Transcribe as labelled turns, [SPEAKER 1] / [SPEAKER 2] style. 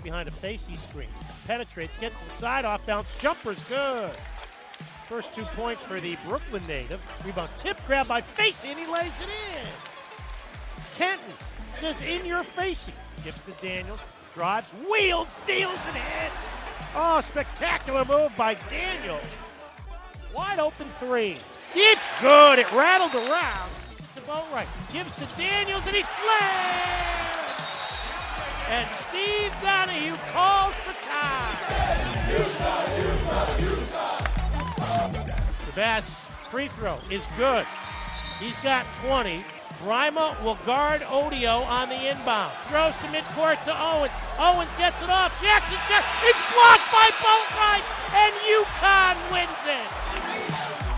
[SPEAKER 1] behind a facey screen. Penetrates, gets inside, off-bounce jumper's good. First 2 points for the Brooklyn native. Rebound tip, grab by Facey, and he lays it in. Kenton says in your Facey. Gives to Daniels, drives, wheels, deals, and hits. Oh, spectacular move by Daniels. Wide open three. It's good. It rattled around. To Boatright. Gives to Daniels, and he slams. And Steve Donahue calls for time. Shabazz free throw is good. He's got 20. Brima will guard Odio on the inbound. Throws to midcourt to Owens. Owens gets it off. Jackson shot. It's blocked by Boatright, and UConn wins it.